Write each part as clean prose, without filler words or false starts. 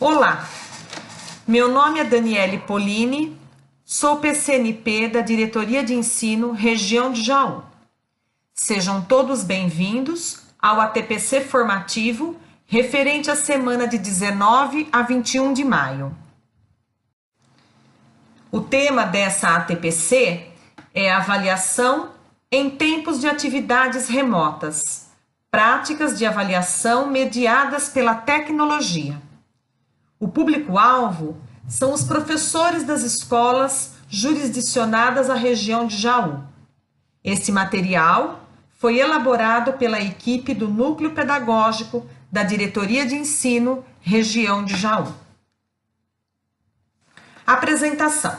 Olá, meu nome é Daniele Polini, sou PCNP da Diretoria de Ensino, Região de Jaú. Sejam todos bem-vindos ao ATPC formativo referente à semana de 19 a 21 de maio. O tema dessa ATPC é avaliação em tempos de atividades remotas, práticas de avaliação mediadas pela tecnologia. O público-alvo são os professores das escolas jurisdicionadas à região de Jaú. Este material foi elaborado pela equipe do Núcleo Pedagógico da Diretoria de Ensino, Região de Jaú. Apresentação.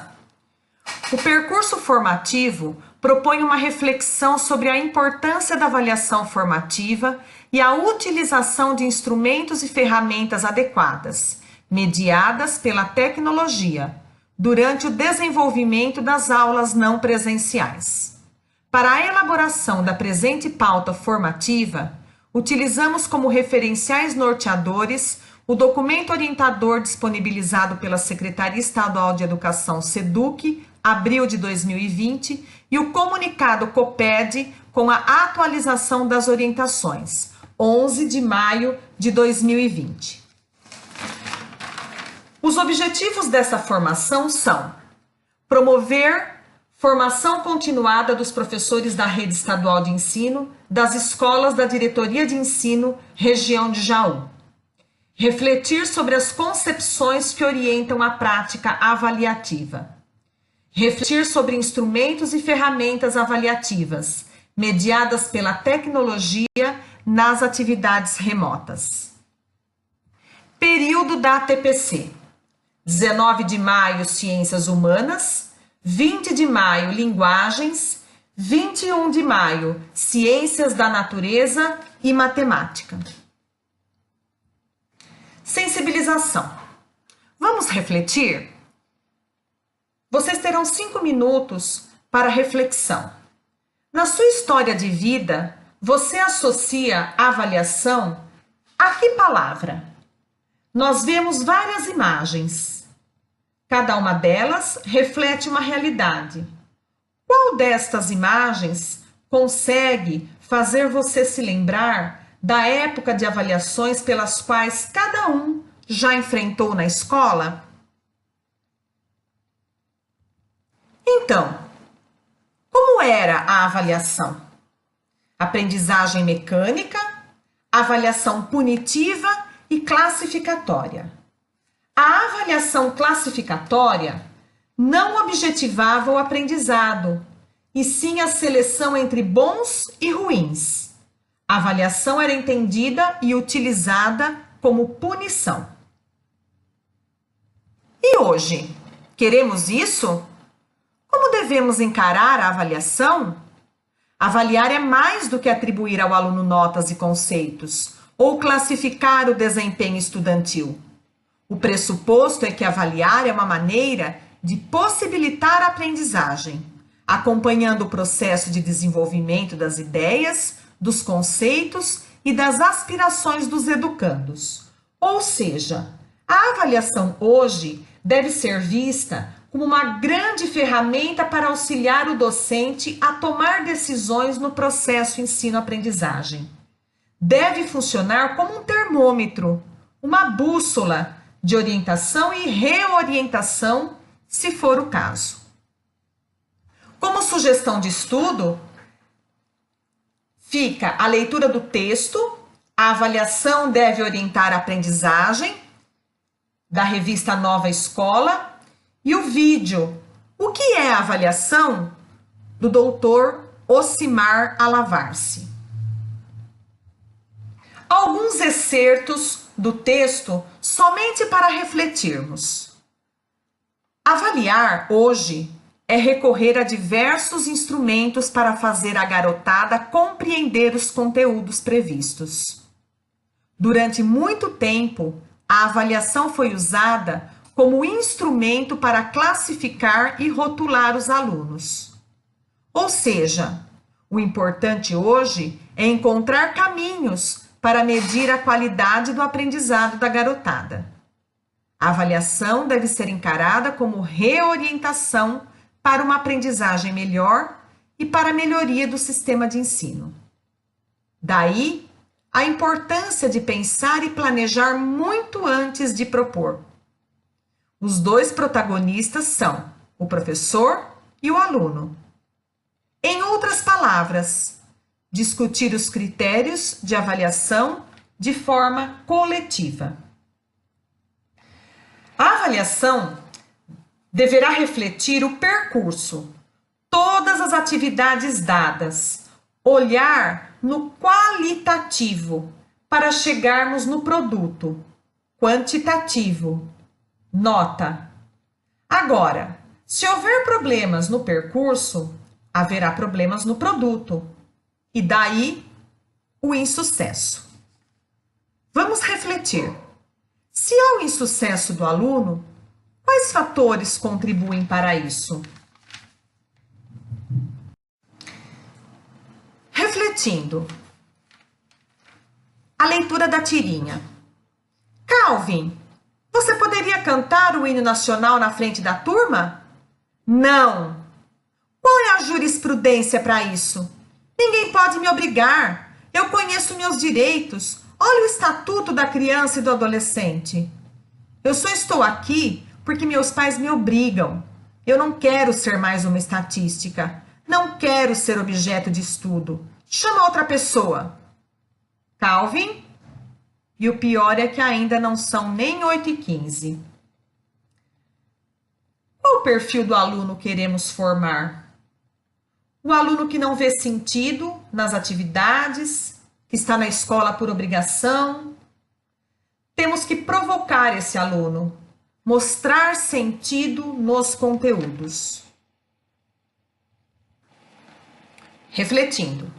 O percurso formativo propõe uma reflexão sobre a importância da avaliação formativa e a utilização de instrumentos e ferramentas adequadas, mediadas pela tecnologia, durante o desenvolvimento das aulas não presenciais. Para a elaboração da presente pauta formativa, utilizamos como referenciais norteadores o documento orientador disponibilizado pela Secretaria Estadual de Educação SEDUC, abril de 2020, e o comunicado COPED com a atualização das orientações, 11 de maio de 2020. Os objetivos dessa formação são promover formação continuada dos professores da rede estadual de ensino, das escolas da Diretoria de Ensino, Região de Jaú. Refletir sobre as concepções que orientam a prática avaliativa. Refletir sobre instrumentos e ferramentas avaliativas, mediadas pela tecnologia nas atividades remotas. Período da ATPC. 19 de maio, Ciências Humanas, 20 de maio, Linguagens, 21 de maio, Ciências da Natureza e Matemática. Sensibilização. Vamos refletir? Vocês terão 5 minutos para reflexão. Na sua história de vida, você associa a avaliação a que palavra? Nós vemos várias imagens. Cada uma delas reflete uma realidade. Qual destas imagens consegue fazer você se lembrar da época de avaliações pelas quais cada um já enfrentou na escola? Então, como era a avaliação? Aprendizagem mecânica, avaliação punitiva e classificatória. A avaliação classificatória não objetivava o aprendizado, e sim a seleção entre bons e ruins. A avaliação era entendida e utilizada como punição. E hoje, queremos isso? Como devemos encarar a avaliação? Avaliar é mais do que atribuir ao aluno notas e conceitos, ou classificar o desempenho estudantil. O pressuposto é que avaliar é uma maneira de possibilitar a aprendizagem, acompanhando o processo de desenvolvimento das ideias, dos conceitos e das aspirações dos educandos. Ou seja, a avaliação hoje deve ser vista como uma grande ferramenta para auxiliar o docente a tomar decisões no processo ensino-aprendizagem. Deve funcionar como um termômetro, uma bússola de orientação e reorientação, se for o caso. Como sugestão de estudo, fica a leitura do texto, a avaliação deve orientar a aprendizagem, da revista Nova Escola, e o vídeo, O que é a avaliação?, do doutor Ocimar Alavarce. Alguns excertos do texto somente para refletirmos. Avaliar hoje é recorrer a diversos instrumentos para fazer a garotada compreender os conteúdos previstos. Durante muito tempo, a avaliação foi usada como instrumento para classificar e rotular os alunos. Ou seja, o importante hoje é encontrar caminhos para medir a qualidade do aprendizado da garotada. A avaliação deve ser encarada como reorientação para uma aprendizagem melhor e para a melhoria do sistema de ensino. Daí, a importância de pensar e planejar muito antes de propor. Os dois protagonistas são o professor e o aluno. Em outras palavras, discutir os critérios de avaliação de forma coletiva. A avaliação deverá refletir o percurso, todas as atividades dadas, olhar no qualitativo para chegarmos no produto, quantitativo, nota. Agora, se houver problemas no percurso, haverá problemas no produto, e daí o insucesso. Vamos refletir. Se há o insucesso do aluno, quais fatores contribuem para isso? Refletindo. A leitura da tirinha. Calvin, você poderia cantar o hino nacional na frente da turma? Não. Qual é a jurisprudência para isso? Ninguém pode me obrigar. Eu conheço meus direitos. Olha o Estatuto da Criança e do Adolescente. Eu só estou aqui porque meus pais me obrigam. Eu não quero ser mais uma estatística. Não quero ser objeto de estudo. Chama outra pessoa. Calvin? E o pior é que ainda não são nem 8h15. Qual o perfil do aluno queremos formar? O aluno que não vê sentido nas atividades, que está na escola por obrigação. Temos que provocar esse aluno, mostrar sentido nos conteúdos. Refletindo.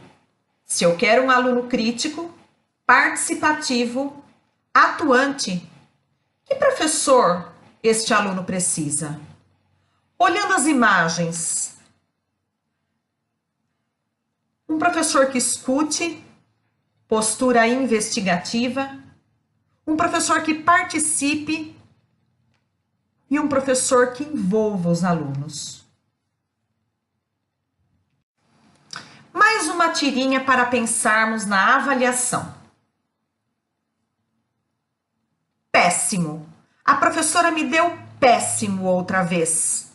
Se eu quero um aluno crítico, participativo, atuante, que professor este aluno precisa? Olhando as imagens, um professor que escute, postura investigativa, um professor que participe e um professor que envolva os alunos. Mais uma tirinha para pensarmos na avaliação. Péssimo. A professora me deu péssimo outra vez.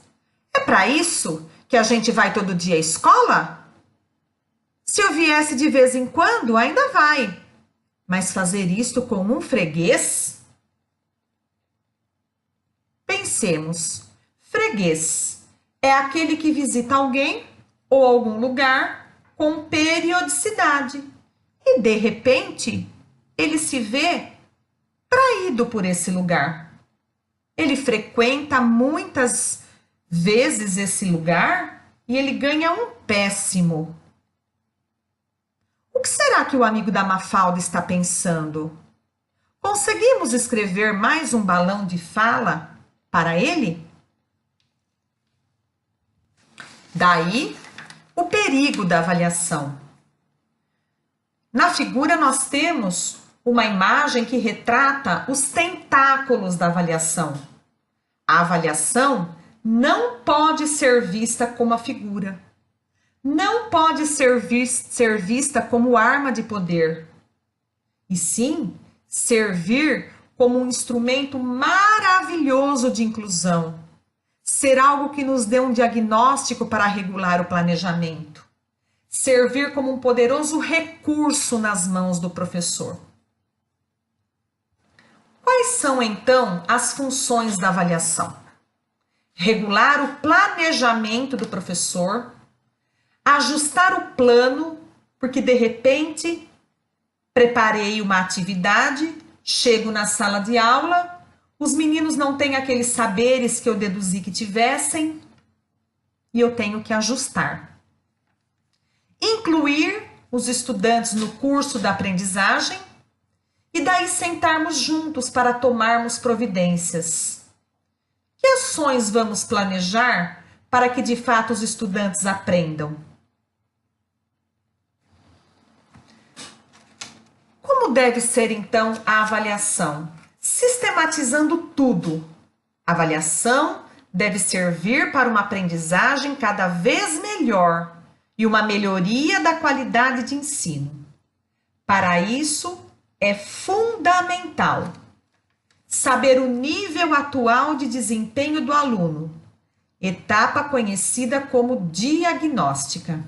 É para isso que a gente vai todo dia à escola? Se eu viesse de vez em quando, ainda vai. Mas fazer isto com um freguês? Pensemos. Freguês é aquele que visita alguém ou algum lugar com periodicidade. E, de repente, ele se vê traído por esse lugar. Ele frequenta muitas vezes esse lugar e ele ganha um péssimo. O que será que o amigo da Mafalda está pensando? Conseguimos escrever mais um balão de fala para ele? Daí, o perigo da avaliação. Na figura, nós temos uma imagem que retrata os tentáculos da avaliação. A avaliação não pode ser vista como a figura. Não pode ser vista como arma de poder, e sim servir como um instrumento maravilhoso de inclusão, ser algo que nos dê um diagnóstico para regular o planejamento, servir como um poderoso recurso nas mãos do professor. Quais são, então, as funções da avaliação? Regular o planejamento do professor, ajustar o plano, porque de repente preparei uma atividade, chego na sala de aula, os meninos não têm aqueles saberes que eu deduzi que tivessem e eu tenho que ajustar. Incluir os estudantes no curso da aprendizagem e daí sentarmos juntos para tomarmos providências. Que ações vamos planejar para que de fato os estudantes aprendam? Como deve ser, então, a avaliação? Sistematizando tudo, a avaliação deve servir para uma aprendizagem cada vez melhor e uma melhoria da qualidade de ensino. Para isso, é fundamental saber o nível atual de desempenho do aluno, etapa conhecida como diagnóstica.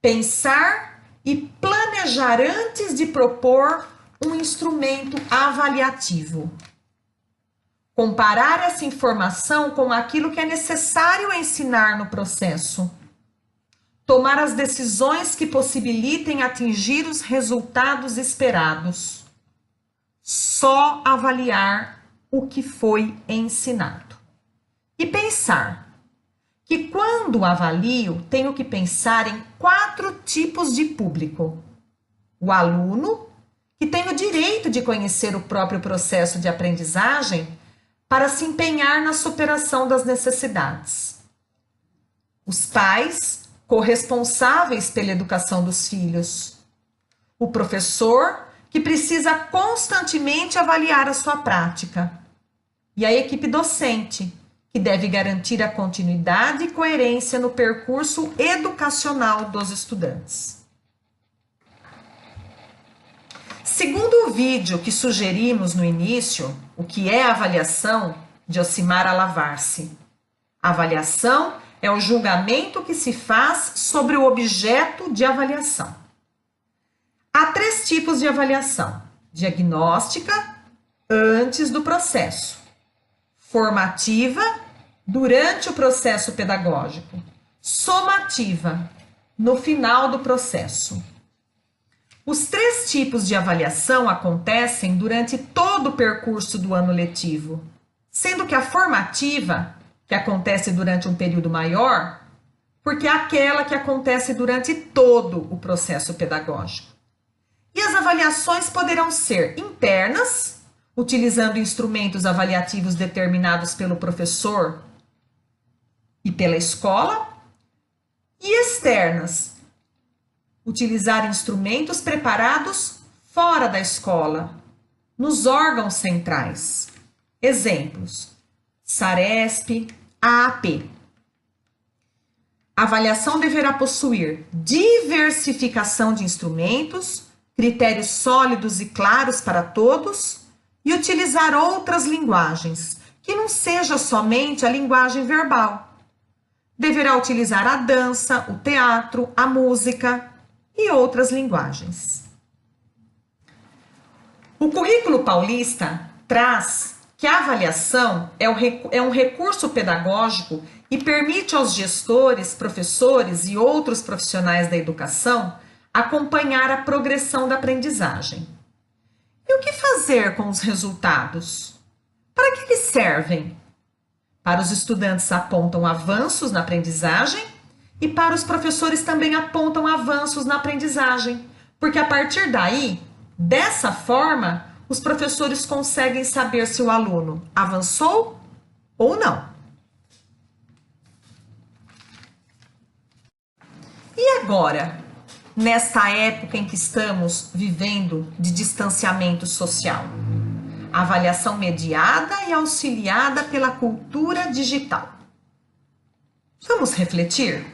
Pensar e planejar antes de propor um instrumento avaliativo. Comparar essa informação com aquilo que é necessário ensinar no processo. Tomar as decisões que possibilitem atingir os resultados esperados. Só avaliar o que foi ensinado. E pensar que quando avalio, tenho que pensar em 4 tipos de público. O aluno, que tem o direito de conhecer o próprio processo de aprendizagem para se empenhar na superação das necessidades. Os pais, corresponsáveis pela educação dos filhos. O professor, que precisa constantemente avaliar a sua prática. E a equipe docente, que deve garantir a continuidade e coerência no percurso educacional dos estudantes. Segundo o vídeo que sugerimos no início, o que é avaliação, de Ocimar Alavarce. Avaliação é o julgamento que se faz sobre o objeto de avaliação. Há 3 tipos de avaliação: diagnóstica, antes do processo; formativa, durante o processo pedagógico; somativa, no final do processo. Os 3 tipos de avaliação acontecem durante todo o percurso do ano letivo, sendo que a formativa, que acontece durante um período maior, porque é aquela que acontece durante todo o processo pedagógico. E as avaliações poderão ser internas, utilizando instrumentos avaliativos determinados pelo professor e pela escola, e externas, utilizar instrumentos preparados fora da escola, nos órgãos centrais. Exemplos: Saresp, AAP. A avaliação deverá possuir diversificação de instrumentos, critérios sólidos e claros para todos e utilizar outras linguagens, que não seja somente a linguagem verbal. Deverá utilizar a dança, o teatro, a música e outras linguagens. O currículo paulista traz que a avaliação é um recurso pedagógico e permite aos gestores, professores e outros profissionais da educação acompanhar a progressão da aprendizagem. E o que fazer com os resultados? Para que eles servem? Para os estudantes apontam avanços na aprendizagem e para os professores também apontam avanços na aprendizagem, porque a partir daí, dessa forma, os professores conseguem saber se o aluno avançou ou não. E agora, nesta época em que estamos vivendo de distanciamento social? Avaliação mediada e auxiliada pela cultura digital. Vamos refletir?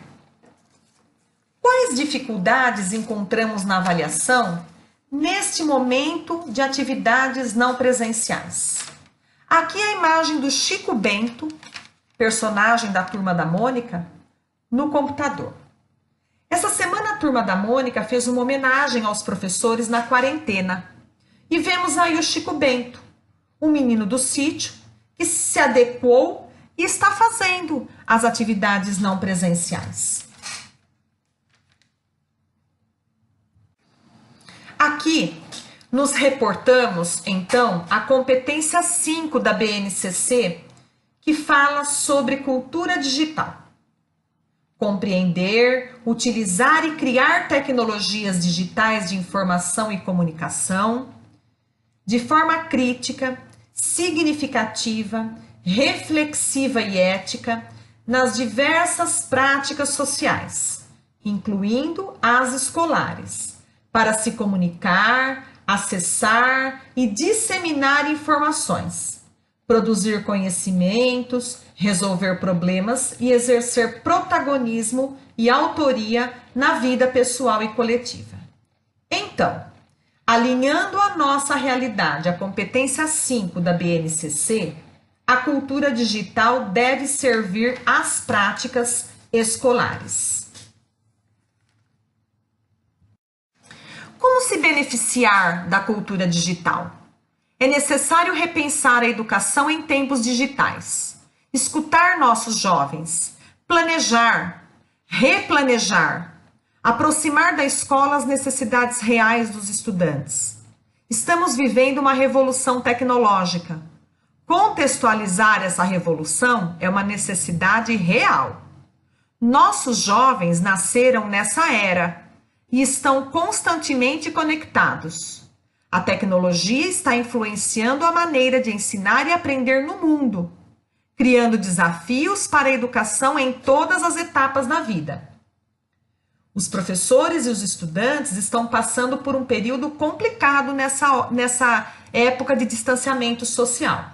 Quais dificuldades encontramos na avaliação neste momento de atividades não presenciais? Aqui é a imagem do Chico Bento, personagem da Turma da Mônica, no computador. Essa semana a Turma da Mônica fez uma homenagem aos professores na quarentena. E vemos aí o Chico Bento, um menino do sítio que se adequou e está fazendo as atividades não presenciais. Aqui nos reportamos, então, a competência 5 da BNCC, que fala sobre cultura digital. Compreender, utilizar e criar tecnologias digitais de informação e comunicação de forma crítica, significativa, reflexiva e ética nas diversas práticas sociais, incluindo as escolares, para se comunicar, acessar e disseminar informações, produzir conhecimentos, resolver problemas e exercer protagonismo e autoria na vida pessoal e coletiva. Então, alinhando a nossa realidade à competência 5 da BNCC, a cultura digital deve servir às práticas escolares. Como se beneficiar da cultura digital? É necessário repensar a educação em tempos digitais, escutar nossos jovens, planejar, replanejar, aproximar da escola as necessidades reais dos estudantes. Estamos vivendo uma revolução tecnológica. Contextualizar essa revolução é uma necessidade real. Nossos jovens nasceram nessa era e estão constantemente conectados. A tecnologia está influenciando a maneira de ensinar e aprender no mundo, criando desafios para a educação em todas as etapas da vida. Os professores e os estudantes estão passando por um período complicado nessa época de distanciamento social.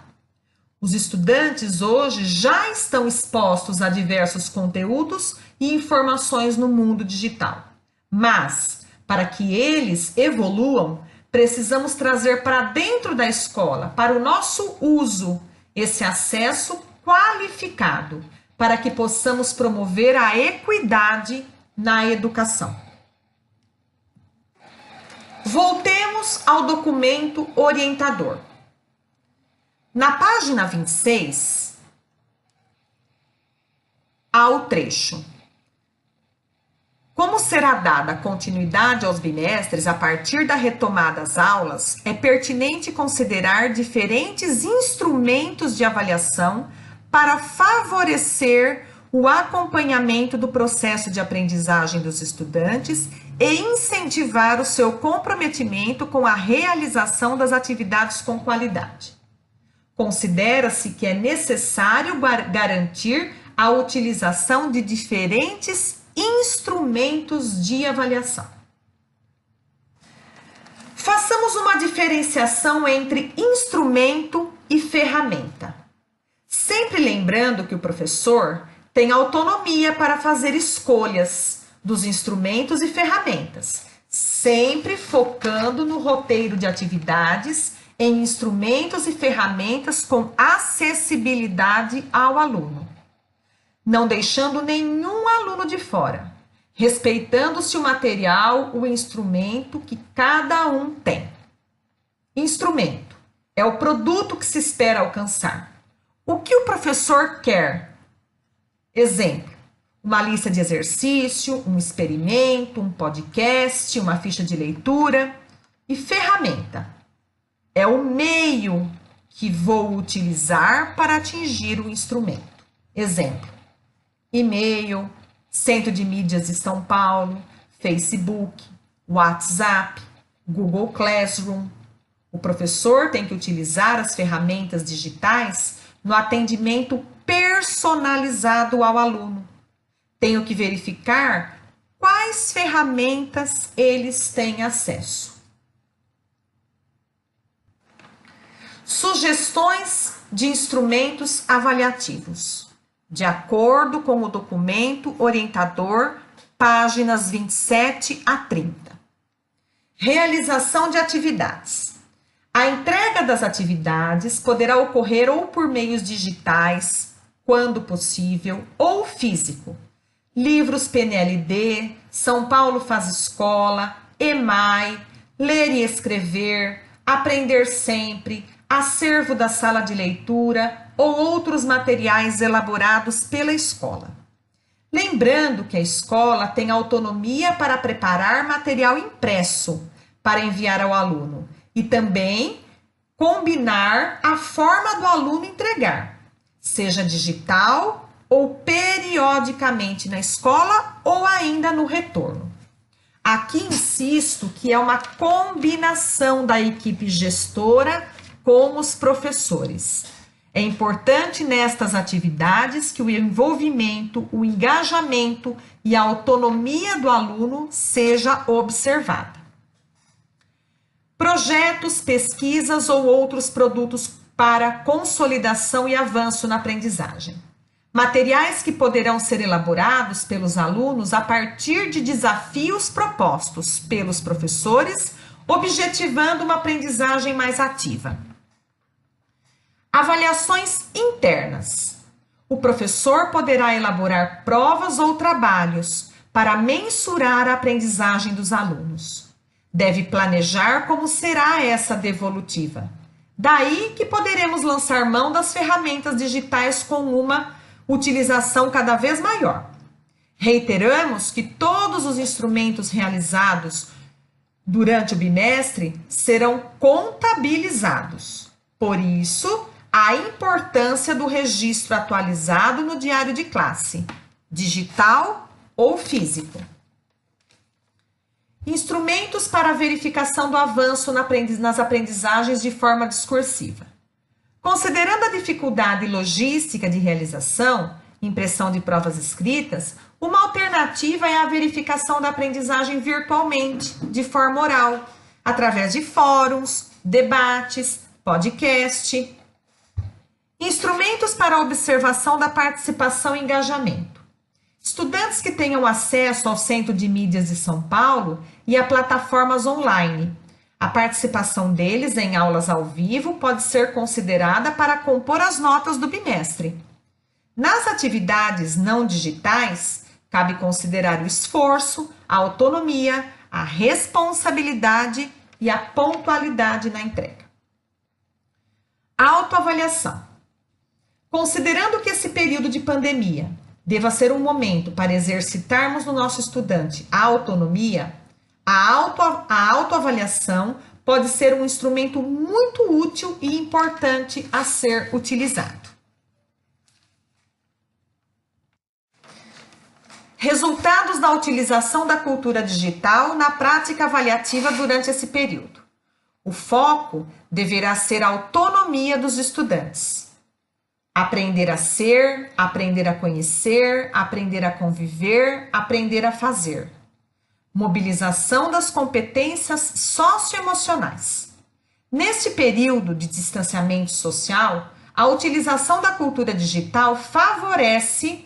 Os estudantes hoje já estão expostos a diversos conteúdos e informações no mundo digital. Mas, para que eles evoluam, precisamos trazer para dentro da escola, para o nosso uso, esse acesso qualificado, para que possamos promover a equidade na educação. Voltemos ao documento orientador. Na página 26, há o trecho: como será dada continuidade aos bimestres a partir da retomada das aulas, é pertinente considerar diferentes instrumentos de avaliação para favorecer o acompanhamento do processo de aprendizagem dos estudantes e incentivar o seu comprometimento com a realização das atividades com qualidade. Considera-se que é necessário garantir a utilização de diferentes instrumentos de avaliação. Façamos uma diferenciação entre instrumento e ferramenta. Sempre lembrando que o professor tem autonomia para fazer escolhas dos instrumentos e ferramentas, sempre focando no roteiro de atividades em instrumentos e ferramentas com acessibilidade ao aluno, não deixando nenhum aluno de fora, respeitando-se o material, o instrumento que cada um tem. Instrumento é o produto que se espera alcançar. O que o professor quer? Exemplo, uma lista de exercício, um experimento, um podcast, uma ficha de leitura. E ferramenta é o meio que vou utilizar para atingir o instrumento. Exemplo, e-mail, Centro de Mídias de São Paulo, Facebook, WhatsApp, Google Classroom. O professor tem que utilizar as ferramentas digitais no atendimento personalizado ao aluno. Tenho que verificar quais ferramentas eles têm acesso. Sugestões de instrumentos avaliativos. De acordo com o documento orientador, páginas 27 a 30. Realização de atividades. A entrega das atividades poderá ocorrer ou por meios digitais, quando possível, ou físico. Livros PNLD, São Paulo Faz Escola, EMAI, Ler e Escrever, Aprender Sempre, acervo da sala de leitura ou outros materiais elaborados pela escola. Lembrando que a escola tem autonomia para preparar material impresso para enviar ao aluno e também combinar a forma do aluno entregar, seja digital ou periodicamente na escola ou ainda no retorno. Aqui insisto que é uma combinação da equipe gestora com os professores. É importante nestas atividades que o envolvimento, o engajamento e a autonomia do aluno seja observada. projetos, pesquisas ou outros produtos para consolidação e avanço na aprendizagem. Materiais que poderão ser elaborados pelos alunos a partir de desafios propostos pelos professores, objetivando uma aprendizagem mais ativa. Avaliações internas. O professor poderá elaborar provas ou trabalhos para mensurar a aprendizagem dos alunos. Deve planejar como será essa devolutiva. Daí que poderemos lançar mão das ferramentas digitais com uma utilização cada vez maior. Reiteramos que todos os instrumentos realizados durante o bimestre serão contabilizados. Por isso, a importância do registro atualizado no diário de classe, digital ou físico. Instrumentos para verificação do avanço nas aprendizagens de forma discursiva. Considerando a dificuldade logística de realização, impressão de provas escritas, uma alternativa é a verificação da aprendizagem virtualmente, de forma oral, através de fóruns, debates, podcast. Instrumentos para observação da participação e engajamento. Estudantes que tenham acesso ao Centro de Mídias de São Paulo e a plataformas online. A participação deles em aulas ao vivo pode ser considerada para compor as notas do bimestre. Nas atividades não digitais, cabe considerar o esforço, a autonomia, a responsabilidade e a pontualidade na entrega. Autoavaliação. Considerando que esse período de pandemia deva ser um momento para exercitarmos no nosso estudante a autonomia, a autoavaliação pode ser um instrumento muito útil e importante a ser utilizado. Resultados da utilização da cultura digital na prática avaliativa durante esse período. O foco deverá ser a autonomia dos estudantes. Aprender a ser, aprender a conhecer, aprender a conviver, aprender a fazer. Mobilização das competências socioemocionais. Neste período de distanciamento social, a utilização da cultura digital favorece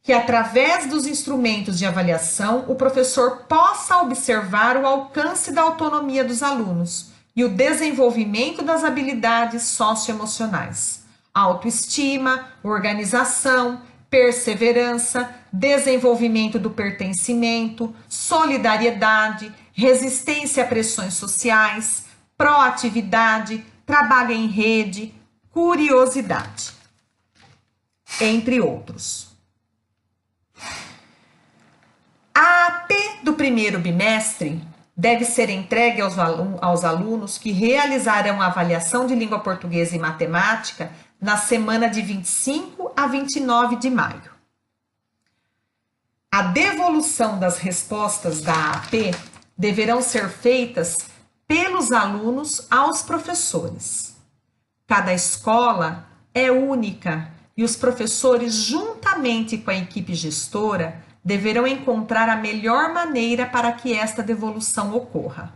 que, através dos instrumentos de avaliação, o professor possa observar o alcance da autonomia dos alunos e o desenvolvimento das habilidades socioemocionais. Autoestima, organização, perseverança, desenvolvimento do pertencimento, solidariedade, resistência a pressões sociais, proatividade, trabalho em rede, curiosidade, entre outros. A AP do primeiro bimestre deve ser entregue aos alunos que realizarão a avaliação de língua portuguesa e matemática na semana de 25 a 29 de maio. A devolução das respostas da AP deverão ser feitas pelos alunos aos professores. Cada escola é única e os professores, juntamente com a equipe gestora, deverão encontrar a melhor maneira para que esta devolução ocorra.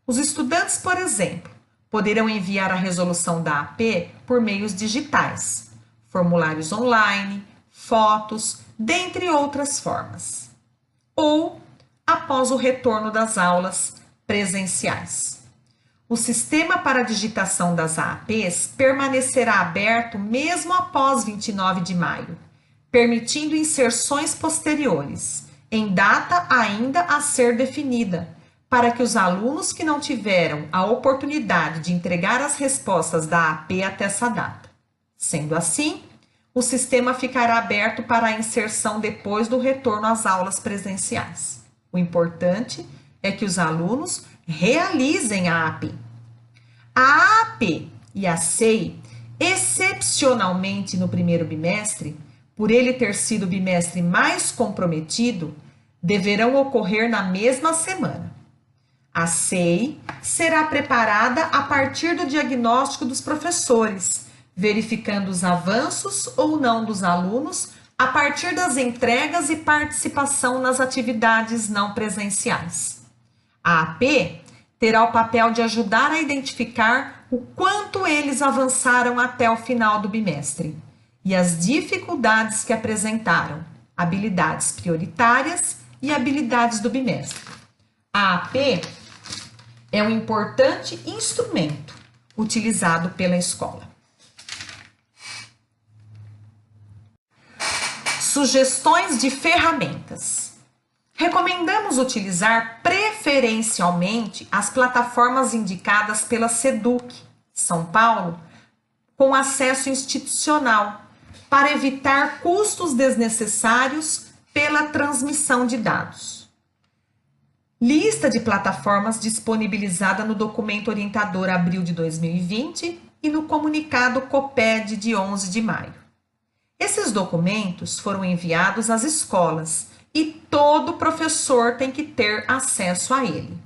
Os estudantes, por exemplo, poderão enviar a resolução da AP por meios digitais, formulários online, fotos, dentre outras formas, ou após o retorno das aulas presenciais. O sistema para a digitação das APs permanecerá aberto mesmo após 29 de maio, permitindo inserções posteriores, em data ainda a ser definida, para que os alunos que não tiveram a oportunidade de entregar as respostas da AP até essa data. Sendo assim, o sistema ficará aberto para a inserção depois do retorno às aulas presenciais. O importante é que os alunos realizem a AP. A AP e a SEI, excepcionalmente no primeiro bimestre, por ele ter sido o bimestre mais comprometido, deverão ocorrer na mesma semana. A SEI será preparada a partir do diagnóstico dos professores, verificando os avanços ou não dos alunos a partir das entregas e participação nas atividades não presenciais. A AP terá o papel de ajudar a identificar o quanto eles avançaram até o final do bimestre e as dificuldades que apresentaram, habilidades prioritárias e habilidades do bimestre. A AP é um importante instrumento utilizado pela escola. Sugestões de ferramentas. Recomendamos utilizar preferencialmente as plataformas indicadas pela SEDUC, São Paulo, com acesso institucional, para evitar custos desnecessários pela transmissão de dados. Lista de plataformas disponibilizada no documento orientador abril de 2020 e no comunicado COPED de 11 de maio. Esses documentos foram enviados às escolas e todo professor tem que ter acesso a ele.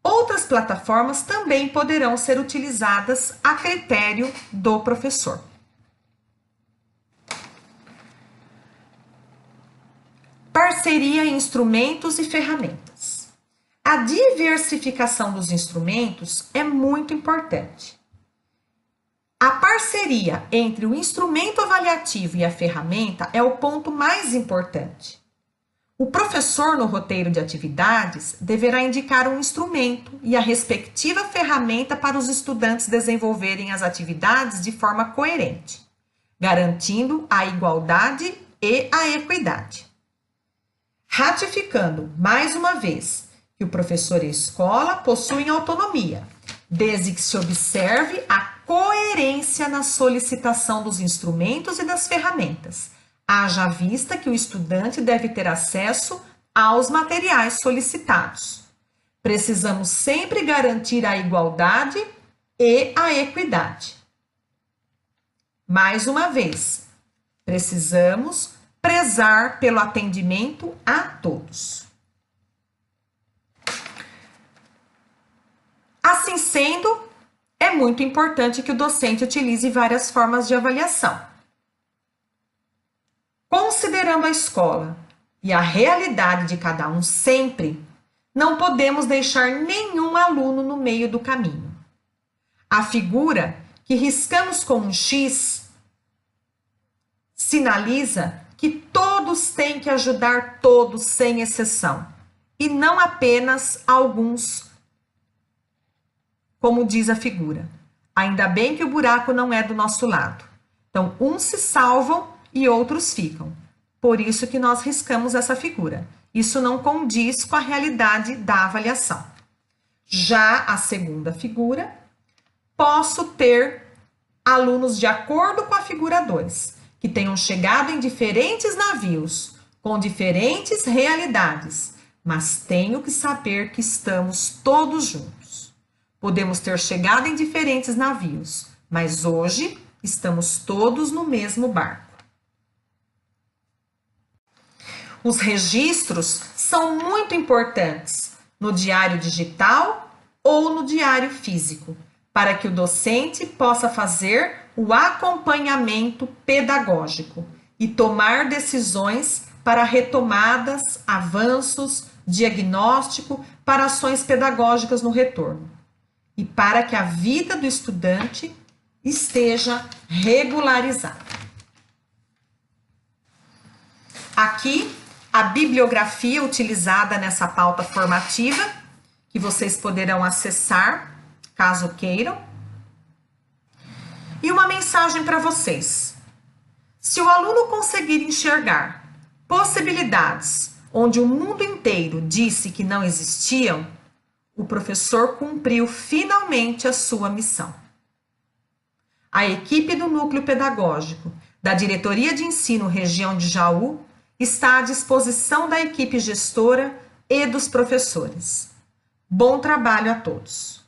Outras plataformas também poderão ser utilizadas a critério do professor. Parceria em instrumentos e ferramentas. A diversificação dos instrumentos é muito importante. A parceria entre o instrumento avaliativo e a ferramenta é o ponto mais importante. O professor, no roteiro de atividades, deverá indicar um instrumento e a respectiva ferramenta para os estudantes desenvolverem as atividades de forma coerente, garantindo a igualdade e a equidade. Ratificando, mais uma vez, que o professor e a escola possuem autonomia, desde que se observe a coerência na solicitação dos instrumentos e das ferramentas, haja vista que o estudante deve ter acesso aos materiais solicitados. Precisamos sempre garantir a igualdade e a equidade. Mais uma vez, precisamos prezar pelo atendimento a todos. Assim sendo, é muito importante que o docente utilize várias formas de avaliação. Considerando a escola e a realidade de cada um sempre, não podemos deixar nenhum aluno no meio do caminho. A figura que riscamos com um X sinaliza que todos têm que ajudar todos sem exceção, e não apenas alguns, como diz a figura. Ainda bem que o buraco não é do nosso lado. Então, uns se salvam e outros ficam. Por isso que nós riscamos essa figura. Isso não condiz com a realidade da avaliação. Já a segunda figura, posso ter alunos de acordo com a figura 2, que tenham chegado em diferentes navios, com diferentes realidades, mas tenho que saber que estamos todos juntos. Podemos ter chegado em diferentes navios, mas hoje estamos todos no mesmo barco. Os registros são muito importantes no diário digital ou no diário físico, para que o docente possa fazer o acompanhamento pedagógico e tomar decisões para retomadas, avanços, diagnóstico, para ações pedagógicas no retorno, e para que a vida do estudante esteja regularizada. Aqui, a bibliografia utilizada nessa pauta formativa, que vocês poderão acessar, caso queiram. E uma mensagem para vocês. Se o aluno conseguir enxergar possibilidades onde o mundo inteiro disse que não existiam, o professor cumpriu finalmente a sua missão. A equipe do Núcleo Pedagógico da Diretoria de Ensino Região de Jaú está à disposição da equipe gestora e dos professores. Bom trabalho a todos!